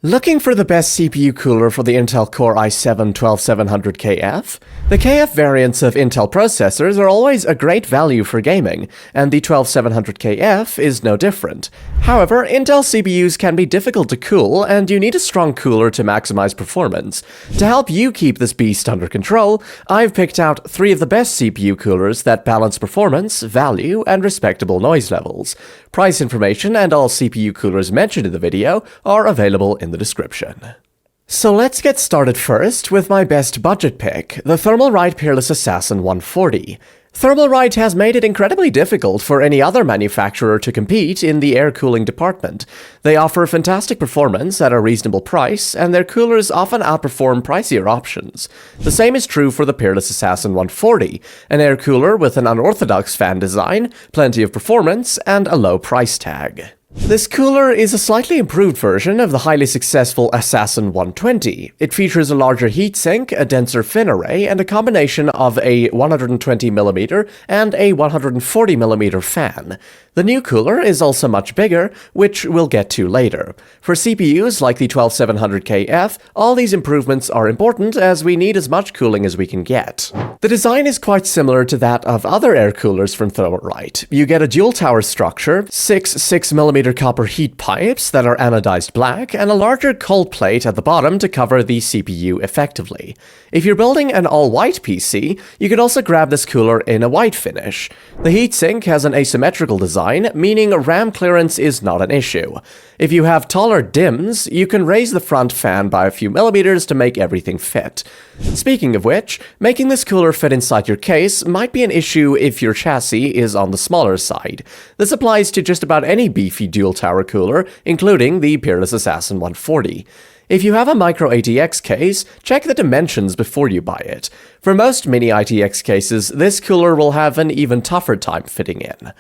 Looking for the best CPU cooler for the Intel Core i7-12700KF? The KF variants of Intel processors are always a great value for gaming, and the 12700KF is no different. However, Intel CPUs can be difficult to cool, and you need a strong cooler to maximize performance. To help you keep this beast under control, I've picked out 3 of the best CPU coolers that balance performance, value, and respectable noise levels. Price information and all CPU coolers mentioned in the video are available in the description. So let's get started first with my best budget pick, the Thermalright Peerless Assassin 140. Thermalright has made it incredibly difficult for any other manufacturer to compete in the air cooling department. They offer fantastic performance at a reasonable price, and their coolers often outperform pricier options. The same is true for the Peerless Assassin 140, an air cooler with an unorthodox fan design, plenty of performance, and a low price tag. This cooler is a slightly improved version of the highly successful Assassin 120. It features a larger heatsink, a denser fin array, and a combination of a 120mm and a 140mm fan. The new cooler is also much bigger, which we'll get to later. For CPUs like the 12700KF, all these improvements are important as we need as much cooling as we can get. The design is quite similar to that of other air coolers from Thermalright. You get a dual tower structure, 6 6mm copper heat pipes that are anodized black, and a larger cold plate at the bottom to cover the CPU effectively. If you're building an all-white PC, you could also grab this cooler in a white finish. The heatsink has an asymmetrical design, meaning RAM clearance is not an issue. If you have taller DIMMs, you can raise the front fan by a few millimeters to make everything fit. Speaking of which, making this cooler fit inside your case might be an issue if your chassis is on the smaller side. This applies to just about any beefy dual-tower cooler, including the Peerless Assassin 140. If you have a micro ATX case, check the dimensions before you buy it. For most mini ITX cases, this cooler will have an even tougher time fitting in.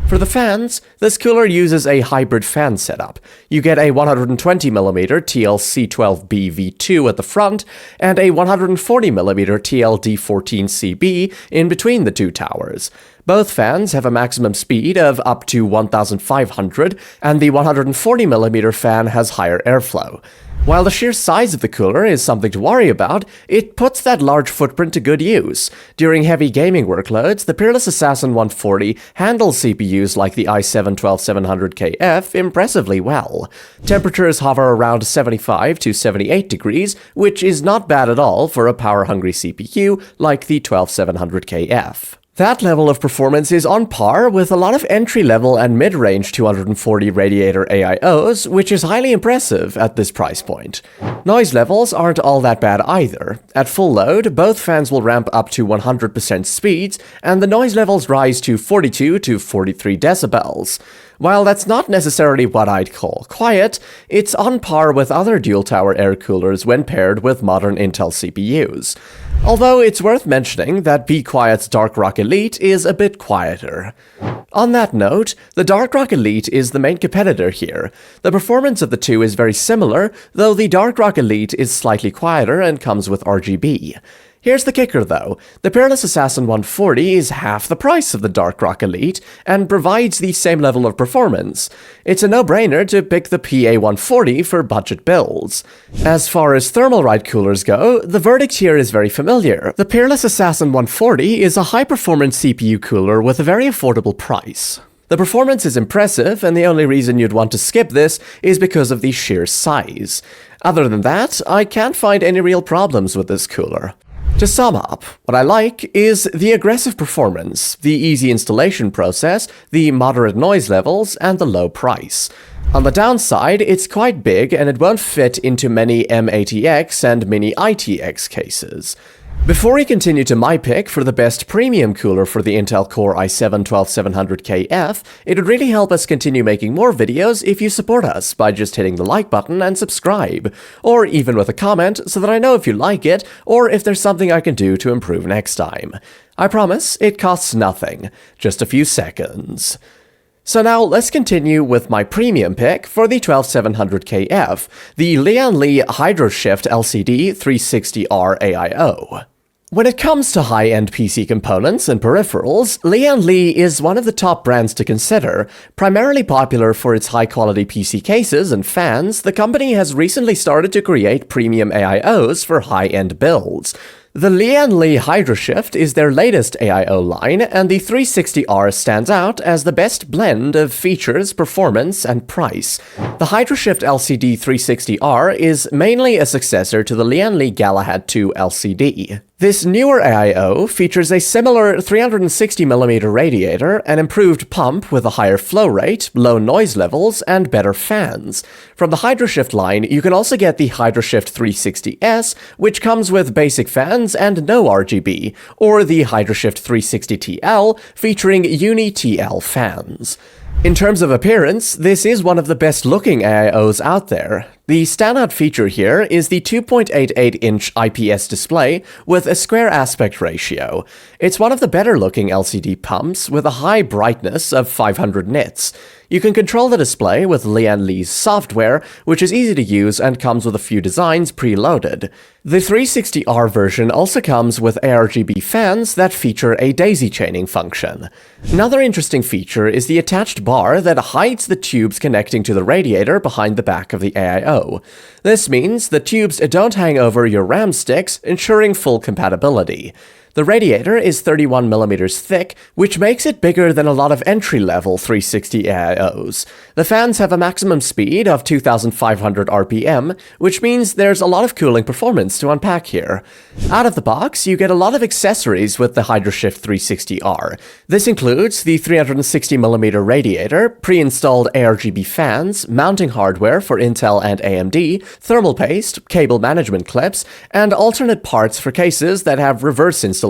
For the fans, this cooler uses a hybrid fan setup. You get a 120mm TL-C12B V2 at the front, and a 140mm TL-D14CB in between the two towers. Both fans have a maximum speed of up to 1,500, and the 140mm fan has higher airflow. While the sheer size of the cooler is something to worry about, it puts that large footprint to good use. During heavy gaming workloads, the Peerless Assassin 140 handles CPUs like the i7-12700KF impressively well. Temperatures hover around 75 to 78 degrees, which is not bad at all for a power-hungry CPU like the 12700KF. That level of performance is on par with a lot of entry-level and mid-range 240 radiator AIOs, which is highly impressive at this price point. Noise levels aren't all that bad either. At full load, both fans will ramp up to 100% speeds, and the noise levels rise to 42 to 43 decibels. While that's not necessarily what I'd call quiet, it's on par with other dual-tower air coolers when paired with modern Intel CPUs. Although it's worth mentioning that Be Quiet's Dark Rock Elite is a bit quieter. On that note, the Dark Rock Elite is the main competitor here. The performance of the two is very similar, though the Dark Rock Elite is slightly quieter and comes with RGB. Here's the kicker though, the Peerless Assassin 140 is half the price of the Dark Rock Elite, and provides the same level of performance. It's a no-brainer to pick the PA140 for budget builds. As far as Thermalright coolers go, the verdict here is very familiar. The Peerless Assassin 140 is a high-performance CPU cooler with a very affordable price. The performance is impressive, and the only reason you'd want to skip this is because of the sheer size. Other than that, I can't find any real problems with this cooler. To sum up, what I like is the aggressive performance, the easy installation process, the moderate noise levels, and the low price. On the downside, it's quite big and it won't fit into many M-ATX and mini ITX cases. Before we continue to my pick for the best premium cooler for the Intel Core i7-12700KF, it would really help us continue making more videos if you support us by just hitting the like button and subscribe, or even with a comment so that I know if you like it or if there's something I can do to improve next time. I promise, it costs nothing, just a few seconds. So now let's continue with my premium pick for the 12700KF, the Lian Li HydroShift LCD 360R AIO. When it comes to high-end PC components and peripherals, Lian Li is one of the top brands to consider. Primarily popular for its high-quality PC cases and fans, the company has recently started to create premium AIOs for high-end builds. The Lian Li HydraShift is their latest AIO line, and the 360R stands out as the best blend of features, performance, and price. The HydraShift LCD 360R is mainly a successor to the Lian Li Galahad 2 LCD. This newer AIO features a similar 360mm radiator, an improved pump with a higher flow rate, low noise levels, and better fans. From the HydraShift line, you can also get the HydraShift 360S, which comes with basic fans and no RGB, or the HydraShift 360TL, featuring Uni-TL fans. In terms of appearance, this is one of the best-looking AIOs out there. The standout feature here is the 2.88-inch IPS display with a square aspect ratio. It's one of the better-looking LCD pumps with a high brightness of 500 nits. You can control the display with Lian Li's software, which is easy to use and comes with a few designs preloaded. The 360R version also comes with ARGB fans that feature a daisy chaining function. Another interesting feature is the attached bar that hides the tubes connecting to the radiator behind the back of the AIO. This means the tubes don't hang over your RAM sticks, ensuring full compatibility. The radiator is 31mm thick, which makes it bigger than a lot of entry-level 360 AIOs. The fans have a maximum speed of 2,500 RPM, which means there's a lot of cooling performance to unpack here. Out of the box, you get a lot of accessories with the HydraShift 360R. This includes the 360mm radiator, pre-installed ARGB fans, mounting hardware for Intel and AMD, thermal paste, cable management clips, and alternate parts for cases that have reverse installation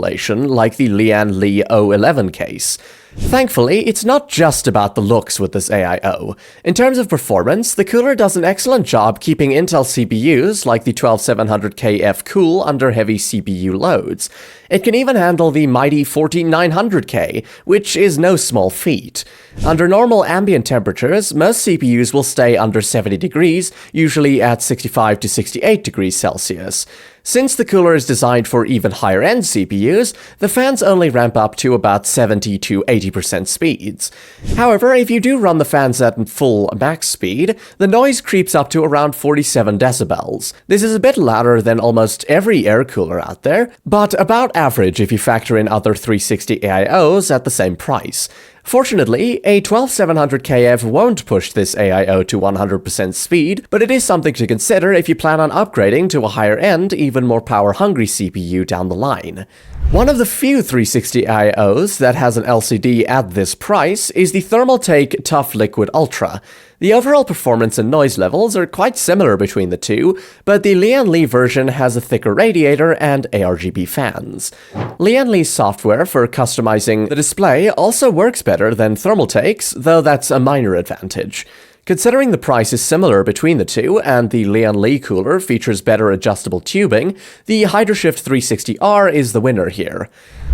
like the Lian Li O11 case. Thankfully, it's not just about the looks with this AIO. In terms of performance, the cooler does an excellent job keeping Intel CPUs like the 12700KF cool under heavy CPU loads. It can even handle the mighty 14900K, which is no small feat. Under normal ambient temperatures, most CPUs will stay under 70 degrees, usually at 65 to 68 degrees Celsius. Since the cooler is designed for even higher-end CPUs, the fans only ramp up to about 70 to 80% speeds. However, if you do run the fans at full max speed, the noise creeps up to around 47 decibels. This is a bit louder than almost every air cooler out there, but about average if you factor in other 360 AIOs at the same price. Fortunately, a 12700KF won't push this AIO to 100% speed, but it is something to consider if you plan on upgrading to a higher-end, even more power-hungry CPU down the line. One of the few 360 AIOs that has an LCD at this price is the Thermaltake Tough Liquid Ultra. The overall performance and noise levels are quite similar between the two, but the Lian Li version has a thicker radiator and ARGB fans. Lian Li's software for customizing the display also works better than Thermaltake's, though that's a minor advantage. Considering the price is similar between the two, and the Lian Li cooler features better adjustable tubing, the HydraShift 360R is the winner here.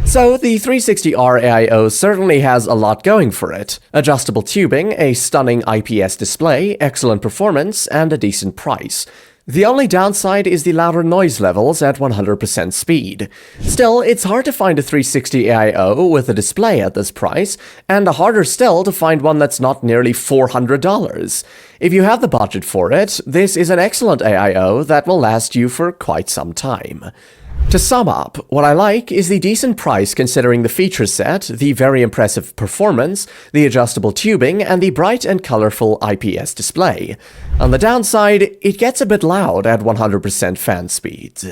So, the 360R AIO certainly has a lot going for it. Adjustable tubing, a stunning IPS display, excellent performance, and a decent price. The only downside is the louder noise levels at 100% speed. Still, it's hard to find a 360 AIO with a display at this price, and harder still to find one that's not nearly $400. If you have the budget for it, this is an excellent AIO that will last you for quite some time. To sum up, what I like is the decent price considering the feature set, the very impressive performance, the adjustable tubing, and the bright and colorful IPS display. On the downside, it gets a bit loud at 100% fan speeds.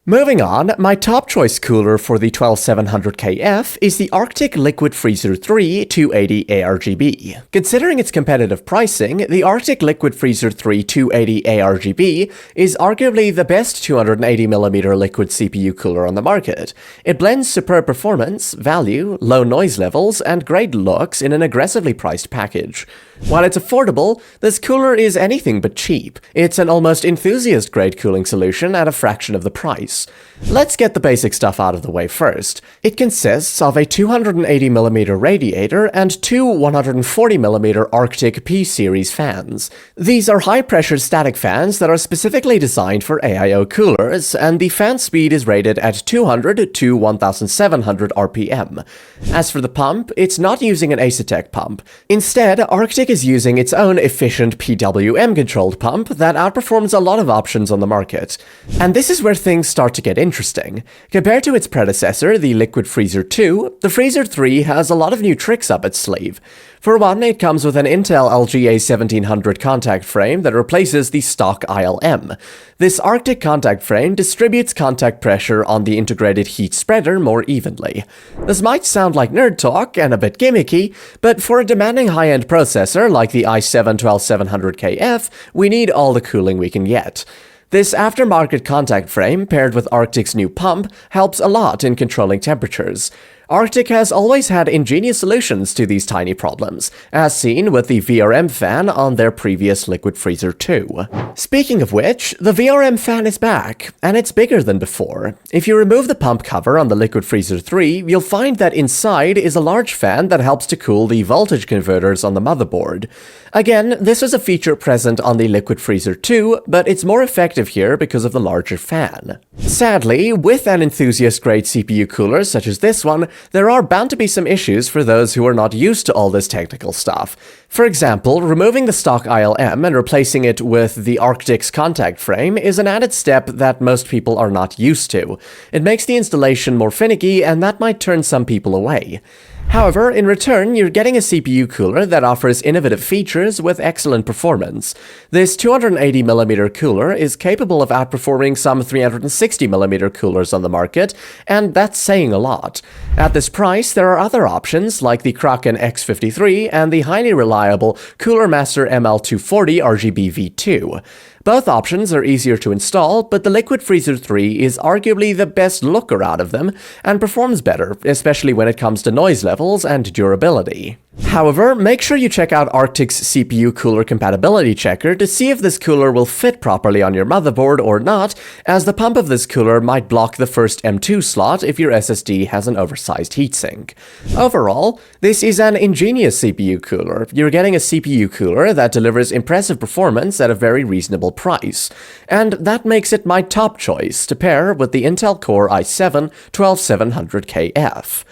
Moving on, my top choice cooler for the 12700KF is the Arctic Liquid Freezer 3 280 ARGB. Considering its competitive pricing, the Arctic Liquid Freezer 3 280 ARGB is arguably the best 280mm liquid CPU cooler on the market. It blends superb performance, value, low noise levels, and great looks in an aggressively priced package. While it's affordable, this cooler is anything but cheap. It's an almost enthusiast-grade cooling solution at a fraction of the price. use. Let's get the basic stuff out of the way first. It consists of a 280mm radiator and two 140mm Arctic P-series fans. These are high-pressure static fans that are specifically designed for AIO coolers, and the fan speed is rated at 200 to 1700 RPM. As for the pump, it's not using an Asetek pump. Instead, Arctic is using its own efficient PWM-controlled pump that outperforms a lot of options on the market. And this is where things start to get interesting. Compared to its predecessor, the Liquid Freezer 2, the Freezer 3 has a lot of new tricks up its sleeve. For one, it comes with an Intel LGA 1700 contact frame that replaces the stock ILM. This Arctic contact frame distributes contact pressure on the integrated heat spreader more evenly. This might sound like nerd talk and a bit gimmicky, but for a demanding high-end processor like the i7-12700KF, we need all the cooling we can get. This aftermarket contact frame, paired with Arctic's new pump, helps a lot in controlling temperatures. Arctic has always had ingenious solutions to these tiny problems, as seen with the VRM fan on their previous Liquid Freezer 2. Speaking of which, the VRM fan is back, and it's bigger than before. If you remove the pump cover on the Liquid Freezer 3, you'll find that inside is a large fan that helps to cool the voltage converters on the motherboard. Again, this was a feature present on the Liquid Freezer 2, but it's more effective here because of the larger fan. Sadly, with an enthusiast-grade CPU cooler such as this one, there are bound to be some issues for those who are not used to all this technical stuff. For example, removing the stock ILM and replacing it with the Arctic's contact frame is an added step that most people are not used to. It makes the installation more finicky, and that might turn some people away. However, in return, you're getting a CPU cooler that offers innovative features with excellent performance. This 280mm cooler is capable of outperforming some 360mm coolers on the market, and that's saying a lot. At this price, there are other options like the Kraken X53 and the highly reliable Cooler Master ML240 RGB V2. Both options are easier to install, but the Liquid Freezer 3 is arguably the best looker out of them, and performs better, especially when it comes to noise levels and durability. However, make sure you check out Arctic's CPU cooler compatibility checker to see if this cooler will fit properly on your motherboard or not, as the pump of this cooler might block the first M2 slot if your SSD has an oversized heatsink. Overall, this is an ingenious CPU cooler. You're getting a CPU cooler that delivers impressive performance at a very reasonable price, and that makes it my top choice to pair with the Intel Core i7-12700KF.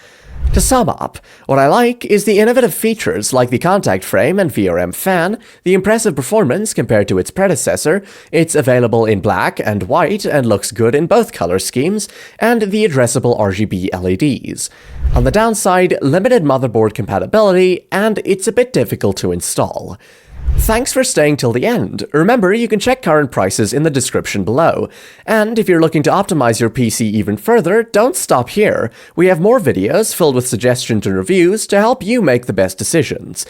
To sum up, what I like is the innovative features like the contact frame and VRM fan, the impressive performance compared to its predecessor, it's available in black and white and looks good in both color schemes, and the addressable RGB LEDs. On the downside, limited motherboard compatibility, and it's a bit difficult to install. Thanks for staying till the end. Remember, you can check current prices in the description below. And if you're looking to optimize your PC even further, don't stop here. We have more videos filled with suggestions and reviews to help you make the best decisions.